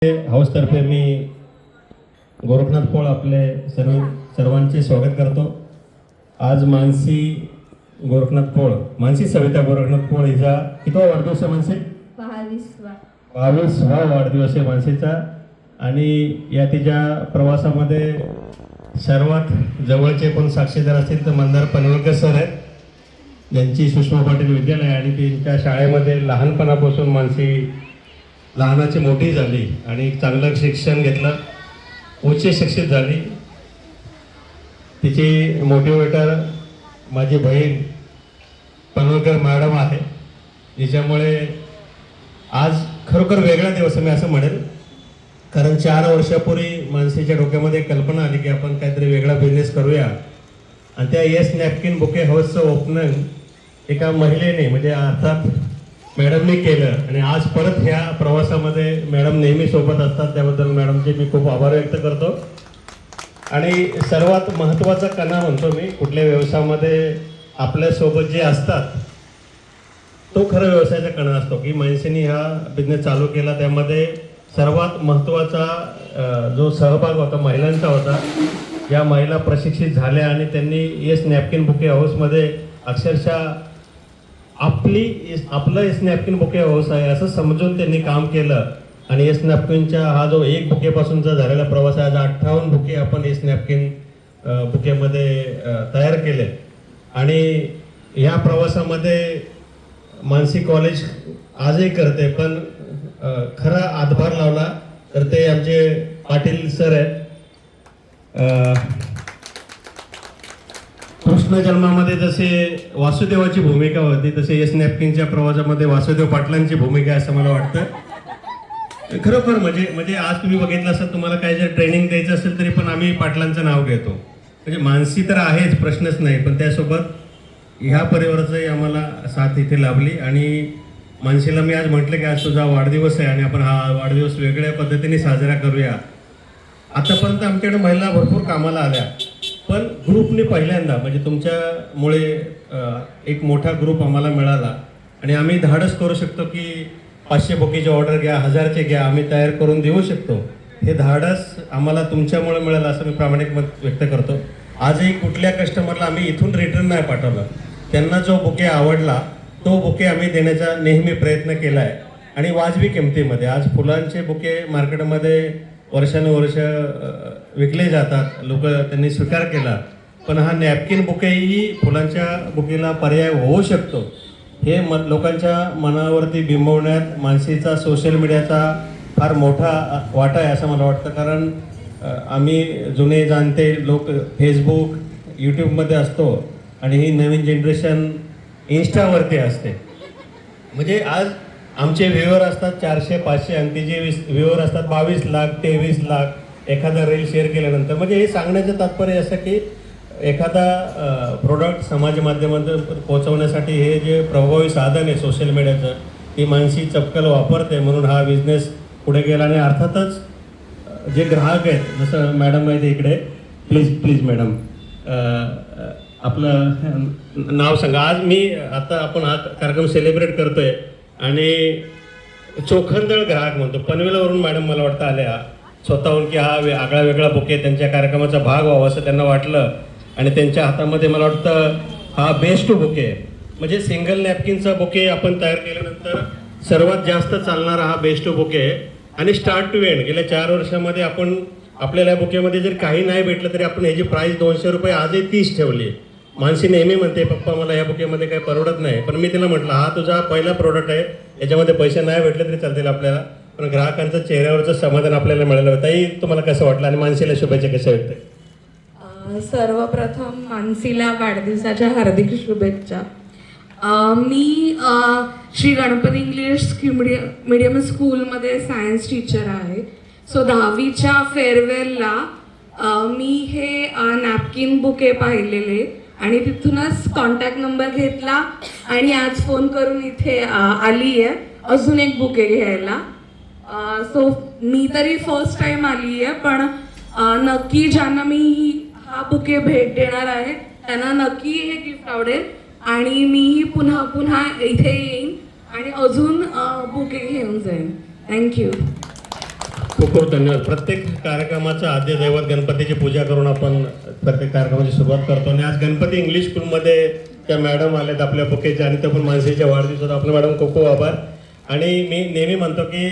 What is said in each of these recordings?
हाऊसतर्फे मी गोरखनाथ पोळ आपले सर्वांचे स्वागत करतो। आज मानसी गोरखनाथ पोळ, मानसी सविता गोरखनाथ पोळ हिचा कितवा वाढदिवस आहे मानसी? 22वा वाढदिवस आहे मानसीचा। आणि या तिच्या प्रवासामध्ये सर्वात जवळचे पण साक्षीदार असतील तर मंदार पनवेलकर सर आहेत, ज्यांची सुषमा पाटील विद्यालय आणि त्यांच्या शाळेमध्ये लहानपणापासून मानसी लहानाची मोठी झाली आणि चांगलं शिक्षण घेतलं, उच्च शिक्षित झाली। तिची मोटिवेटर माझी बहीण पनवेलकर मॅडम आहे, जिच्यामुळे आज खरोखर वेगळा दिवस मी असं म्हणेल। कारण 4 वर्षापूर्वी मानसीच्या डोक्यामध्ये कल्पना आली की आपण काहीतरी वेगळा बिझनेस करूया, आणि त्या येस नॅपकिन बुके हाऊसचं ओपनिंग एका महिलेने म्हणजे अर्थात मॅडमने केलं। आणि आज परत ह्या प्रवासामध्ये मॅडम नेहमी सोबत असतात, त्याबद्दल मॅडमचे मी खूप आभार व्यक्त करतो। आणि सर्वात महत्त्वाचा कणा म्हणतो मी, कुठल्या व्यवसायामध्ये आपल्यासोबत जे असतात तो खरं व्यवसायाचा कणा असतो की माणसाने हा बिझनेस चालू केला, त्यामध्ये सर्वात महत्त्वाचा जो सहभाग होता महिलांचा होता। या महिला प्रशिक्षित झाल्या आणि त्यांनी येस नॅपकिन बुके हाऊसमध्ये अक्षरशः आपलं येस नॅपकिन बुके हाऊस आहे असं समजून त्यांनी काम केलं। आणि येस नॅपकिनच्या हा जो 1 बुकेपासूनचा झालेला प्रवास आहे, आज 58 बुके आपण येस नॅपकिन बुकेमध्ये तयार केले। आणि या प्रवासामध्ये मानसी कॉलेज आजही करते, पण खरा हातभार लावला तर ते आमचे पाटील सर आहेत। कृष्ण जन्मामध्ये जसे वासुदेवाची भूमिका होती, तसे येस नॅपकिनच्या प्रवासामध्ये वासुदेव पाटलांची भूमिका आहे असं मला वाटतं। खरोखर म्हणजे आज तुम्ही बघितलं असेल, तुम्हाला काही जर ट्रेनिंग द्यायचं असेल तरी पण आम्ही पाटलांचं नाव घेतो। म्हणजे मानसी तर आहेच, प्रश्नच नाही, पण त्यासोबत ह्या परिवाराचंही आम्हाला साथ इथे लाभली। आणि मानसीला मी आज म्हटलं की आज तुझा वाढदिवस आहे आणि आपण हा वाढदिवस वेगळ्या पद्धतीने साजरा करूया। आतापर्यंत आमच्याकडे महिला भरपूर कामाला आल्या, पण ग्रुपने पहिल्यांदा म्हणजे तुमच्यामुळे एक मोठा ग्रुप आम्हाला मिळाला आणि आम्ही धाडस करू शकतो की 500 बुकेची ऑर्डर घ्या, 1000चे घ्या, आम्ही तयार करून देऊ शकतो। हे धाडस आम्हाला तुमच्यामुळे मिळालं असं मी प्रामाणिक मत व्यक्त करतो। आजही कुठल्या कस्टमरला आम्ही इथून रिटर्न नाही पाठवलं, त्यांना जो बुके आवडला तो बुके आम्ही देण्याचा नेहमी प्रयत्न केला आहे आणि वाजवी किमतीमध्ये। आज फुलांचे बुके मार्केटमध्ये वर्षानुवर्ष विकले जातात, लोक त्यांनी स्वीकार केला, पण हा नॅपकिन बुकेही फुलांच्या बुकेला पर्याय होऊ शकतो हे लोकांच्या मनावरती बिंबवण्यात मानसीचा सोशल मीडियाचा फार मोठा वाटा आहे असं मला वाटतं। कारण आम्ही जुने जाणते लोक फेसबुक यूट्यूबमध्ये असतो आणि ही नवीन जनरेशन इन्स्टावरती असते। म्हणजे आज आमचे व्ह्यूअर असतात 400-500 आणि तिचे व्ह्यूअर असतात 22 लाख 23 लाख एखादा रील शेअर केल्यानंतर। म्हणजे हे सांगण्याचं तात्पर्य असं की एखादा प्रोडक्ट समाज माध्यमातून पोहोचवण्यासाठी हे जे प्रभावी साधन आहे सोशल मीडियाचं, ती मानसी चपकल वापरते, म्हणून हा बिझनेस पुढे गेला। आणि अर्थातच जे ग्राहक आहेत, जसं मॅडम आहे इकडे, प्लीज मॅडम आपलं नाव सांगा। आज आपण हा कार्यक्रम सेलिब्रेट करतोय आणि चोखंदळ ग्राहक म्हणतो, पनवेलवरून मॅडम मला वाटतं आल्या स्वतःहून की हा आगळा वेगळा बुके त्यांच्या कार्यक्रमाचा भाग व्हावा असं त्यांना वाटलं आणि त्यांच्या हातामध्ये मला वाटतं हा बेस्ट बुके आहे। म्हणजे सिंगल नॅपकिनचा बुके आपण तयार केल्यानंतर सर्वात जास्त चालणारा हा बेस्ट बुके आहे। आणि स्टार्ट टू एंड गेल्या 4 वर्षामध्ये आपण आपल्याला या बुकेमध्ये जर काही नाही भेटलं तरी आपण ह्याची प्राईस 200 रुपये आजही 30 ठेवली। मानसी नेहमी म्हणते पप्पा मला या बुकेमध्ये काही परवडत नाही, पण मी तिला म्हटलं हा तुझा पहिला प्रोडक्ट आहे, याच्यामध्ये पैसे नाही भेटले तरी चालतील आपल्याला, पण ग्राहकांचं चेहऱ्यावरचं समाधान आपल्याला मिळालं होतं। ताई तुम्हाला कसं वाटलं आणि मानसीला शुभेच्छा कशा वाटतं? सर्वप्रथम मानसीला वाढदिवसाच्या हार्दिक शुभेच्छा। मी श्री गणपती इंग्लिश मीडियम स्कूलमध्ये सायन्स टीचर आहे। सो 10वीच्या फेअरवेलला मी हे नॅपकिन बुके पाहिलेले आणि तिथूनच कॉन्टॅक्ट नंबर घेतला आणि आज फोन करून इथे आली आहे अजून एक बुके घ्यायला। सो मी तरी फर्स्ट टाइम आली आहे, पण नक्की ज्यांना मी हा बुके भेट देणार आहे त्यांना नक्की हे गिफ्ट आवडेल आणि मीही पुन्हा इथे येईन आणि अजून बुके घेऊन जाईन। थँक्यू। खूप खूप धन्यवाद. प्रत्येक कार्यक्रमाचं आद्य दैवत गणपतीची पूजा करून आपण प्रत्येक कार्यक्रमाची सुरुवात करतो आणि आज गणपती इंग्लिश स्कूलमध्ये त्या मॅडम आल्यात आपल्या बुकेच्या आणि त्या पण मानसीच्या वाढदिवसात आपल्या मॅडम खूप खूप आभार. आणि मी नेहमी म्हणतो की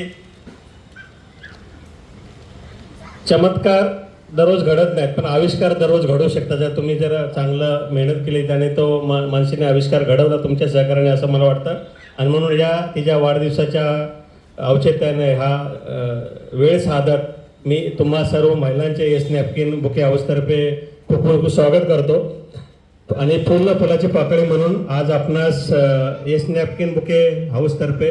चमत्कार दररोज घडत नाहीत पण आविष्कार दररोज घडू शकतात. जर तुम्ही जर चांगलं मेहनत केली त्याने तो मानसीने आविष्कार घडवला तुमच्या सहकार्याने असं मला वाटतं. आणि म्हणून या तिच्या वाढदिवसाच्या औचित्याने हा वेळ साधत मी तुम्हा सर्व महिलांचे येस नॅपकिन बुके हाऊसतर्फे खूप खूप स्वागत करतो. आणि पूर्ण फुलाची पाकळी म्हणून आज आपणास येस नॅपकिन बुके हाऊसतर्फे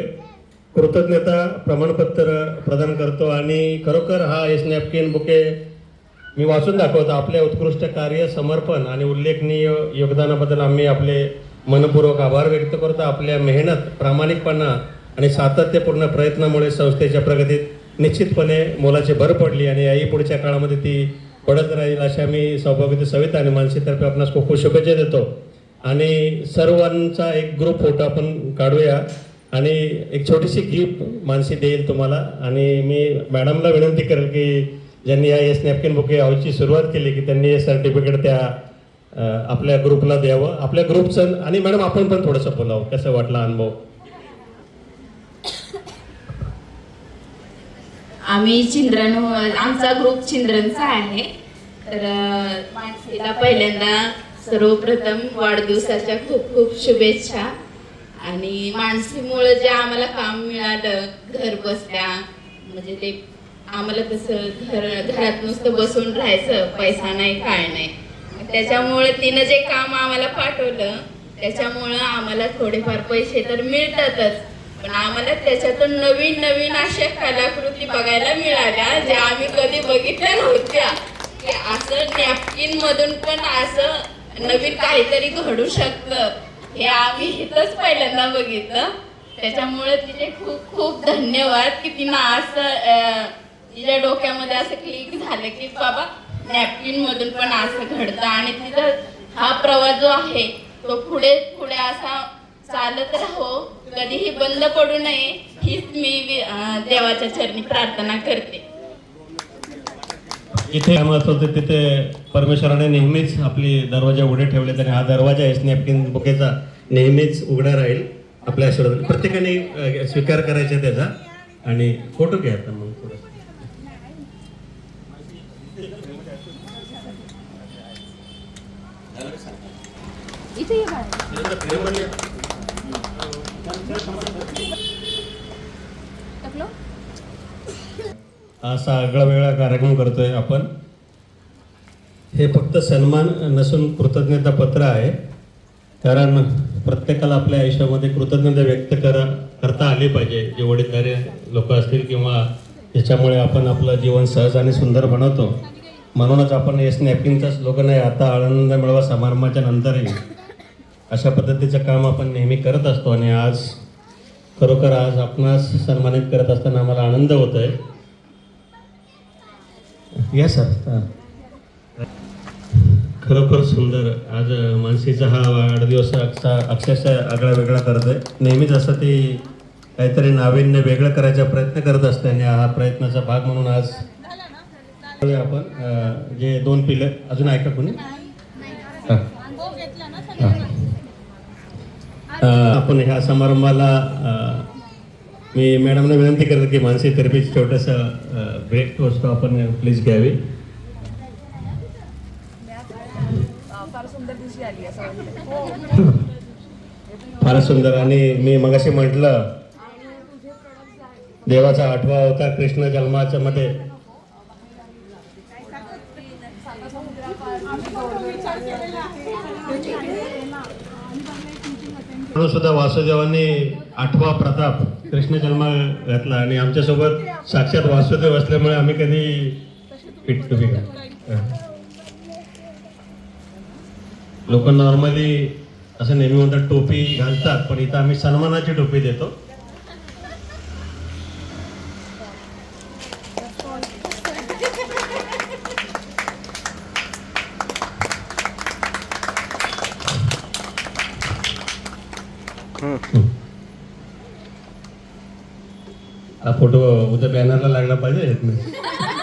कृतज्ञता प्रमाणपत्र प्रदान करतो. आणि खरोखर हा येस नॅपकिन बुके मी वाचून दाखवतो. आपले उत्कृष्ट कार्य, समर्पण आणि उल्लेखनीय योगदानाबद्दल आम्ही आपले मनपूर्वक आभार व्यक्त करतो. आपल्या मेहनत, प्रामाणिकपणा आणि सातत्यपूर्ण प्रयत्नामुळे संस्थेच्या प्रगतीत निश्चितपणे मोलाची भर पडली आणि याही पुढच्या काळामध्ये ती पडत राहील अशा मी सौभाग्यवती सविता आणि मानसीतर्फे आपणास खूप खूप शुभेच्छा देतो. आणि सर्वांचा एक ग्रुप फोटो आपण काढूया आणि एक छोटीशी गिफ्ट मानसी देईल तुम्हाला. आणि मी मॅडमला विनंती करेल की ज्यांनी या येस नॅपकिन बुके हाऊसची सुरुवात केली की त्यांनी हे सर्टिफिकेट त्या आपल्या ग्रुपला द्यावं, आपल्या ग्रुपचं. आणि मॅडम आपण पण थोडंसं बोलावं, कसं वाटला अनुभव? आम्ही चिल्ड्रन, आमचा ग्रुप चिल्ड्रनचा आहे. तर मानसीला पहिल्यांदा सर्वप्रथम वाढदिवसाच्या खूप खूप शुभेच्छा. आणि मानसीमुळे जे आम्हाला काम मिळालं घर बसल्या, म्हणजे ते आम्हाला कसं घरात नुसतं बसून राहायचं, पैसा नाही काय नाही, त्याच्यामुळे तिनं जे काम आम्हाला पाठवलं त्याच्यामुळं आम्हाला थोडेफार पैसे तर मिळतातच पण आम्हाला त्याच्यातून नवीन नवीन अशा कलाकृती बघायला मिळाल्या ज्या आम्ही कधी बघितल्या नव्हत्या. की असं नॅपकिन मधून पण असं नवीन काहीतरी घडू शकतं हे आम्ही इथंच पहिल्यांदा बघितलं. त्याच्यामुळे तिचे खूप खूप धन्यवाद की तिनं असं तिच्या डोक्यामध्ये असं क्लिक झालं की बाबा नॅपकिन मधून पण असं घडतं. आणि तिचा हा प्रवास जो आहे तो पुढे पुढे असा चालत राहो, कधीही बंद पडू नये हीच मी देवाच्या चरणी प्रार्थना करते. इथे कामात होते तिथे परमेश्वराने नेहमीच आपली दरवाजा उघडे ठेवले आणि हा दरवाजा येस नॅपकिन बुकेचा नेहमीच उघडा राहील. आपल्या आशीर्वाद प्रत्येकाने स्वीकार करायचा त्याचा. आणि फोटो घ्या आता मग थोडं. असा आगळा वेगळा कार्यक्रम करतोय आपण. हे फक्त सन्मान नसून कृतज्ञता पत्र आहे. कारण प्रत्येकाला आपल्या आयुष्यामध्ये कृतज्ञता व्यक्त करता आली पाहिजे. जे वडीलधारी लोक असतील किंवा ज्याच्यामुळे आपण आपलं जीवन सहज आणि सुंदर बनवतो. म्हणूनच आपण येस नॅपकिनचा स्लोगन आहे, आता आनंद मिळवा समारंभाच्या नंतरही. अशा पद्धतीचं काम आपण नेहमी करत असतो. आणि आज खरोखर आज आपणास सन्मानित करत असताना आम्हाला आनंद होत आहे. या सर. खरोखर सुंदर. आज मानसीचा हा वाढदिवस अक्षरशः आगळा वेगळा करत आहे. नेहमीच असं ती काहीतरी नाविन्य वेगळं करायचा प्रयत्न करत असते आणि हा प्रयत्नाचा भाग म्हणून आज आपण जे 2 पिलर अजून ऐका कोणी आपण ह्या समारंभाला मी मॅडमला विनंती करतो की मानसी तर्फे छोटंसं ब्रेक टोस्ट आपण प्लीज घ्यावी. फार सुंदर. आणि मी मगाशी म्हटलं देवाचा 8वा अवतार कृष्ण जन्माच्या मध्ये म्हणून सुद्धा वासुदेवांनी 8वा प्रताप कृष्ण जन्म घातला. आणि आमच्यासोबत साक्षात वासुदेव असल्यामुळे आम्ही कधी पिट टोपी लोक नॉर्मली असं नेहमी म्हणतात टोपी घालतात पण इथं आम्ही सन्मानाची टोपी देतो. हा फोटो उद्या बॅनरला लागला पाहिजे यातनं.